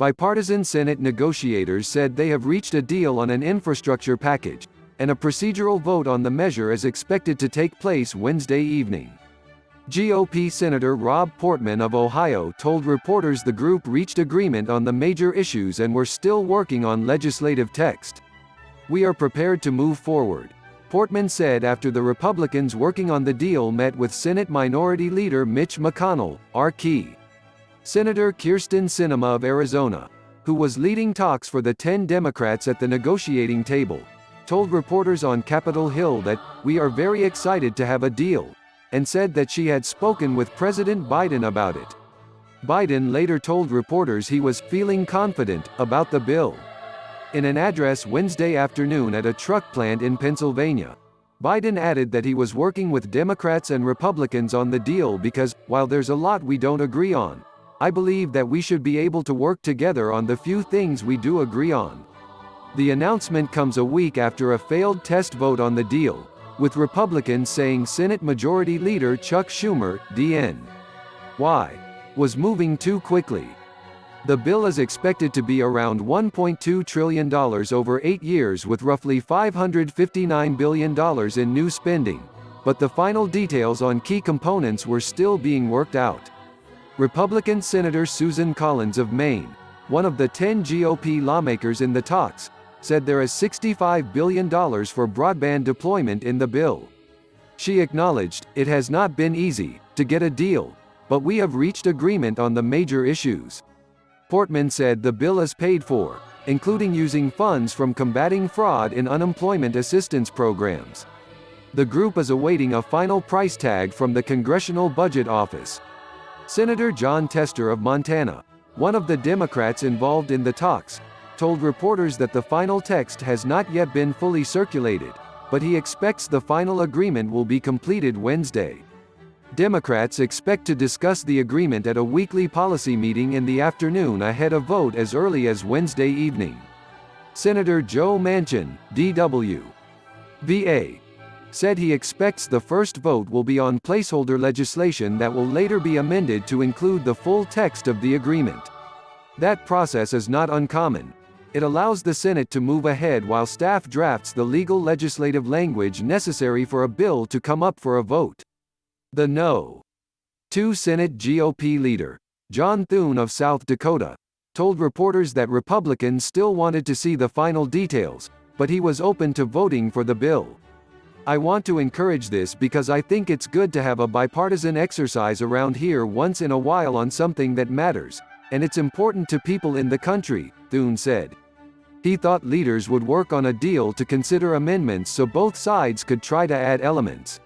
Bipartisan Senate negotiators said they have reached a deal on an infrastructure package, and a procedural vote on the measure is expected to take place Wednesday evening. GOP Senator Rob Portman of Ohio told reporters the group reached agreement on the major issues and were still working on legislative text. "We are prepared to move forward," Portman said after the Republicans working on the deal met with Senate Minority Leader Mitch McConnell, RK. Senator Kyrsten Sinema of Arizona, who was leading talks for the 10 Democrats at the negotiating table, told reporters on Capitol Hill that, "We are very excited to have a deal," and said that she had spoken with President Biden about it. Biden later told reporters he was "feeling confident" about the bill. In an address Wednesday afternoon at a truck plant in Pennsylvania, Biden added that he was working with Democrats and Republicans on the deal because, while there's a lot we don't agree on, I believe that we should be able to work together on the few things we do agree on. The announcement comes a week after a failed test vote on the deal, with Republicans saying Senate Majority Leader Chuck Schumer, DNY, was moving too quickly. The bill is expected to be around $1.2 trillion over 8 years with roughly $559 billion in new spending, but the final details on key components were still being worked out. Republican Senator Susan Collins of Maine, one of the 10 GOP lawmakers in the talks, said there is $65 billion for broadband deployment in the bill. She acknowledged, "It has not been easy to get a deal, but we have reached agreement on the major issues." Portman said the bill is paid for, including using funds from combating fraud in unemployment assistance programs. The group is awaiting a final price tag from the Congressional Budget Office. Senator Jon Tester of Montana, one of the Democrats involved in the talks, told reporters that the final text has not yet been fully circulated, but he expects the final agreement will be completed Wednesday. Democrats expect to discuss the agreement at a weekly policy meeting in the afternoon ahead of vote as early as Wednesday evening. Senator Joe Manchin, DW, VA, said he expects the first vote will be on placeholder legislation that will later be amended to include the full text of the agreement. That process is not uncommon. It allows the Senate to move ahead while staff drafts the legal legislative language necessary for a bill to come up for a vote. The No. 2 Senate GOP leader, Jon Thune of South Dakota, told reporters that Republicans still wanted to see the final details, but he was open to voting for the bill. "I want to encourage this because I think it's good to have a bipartisan exercise around here once in a while on something that matters, and it's important to people in the country," Thune said. He thought leaders would work on a deal to consider amendments so both sides could try to add elements.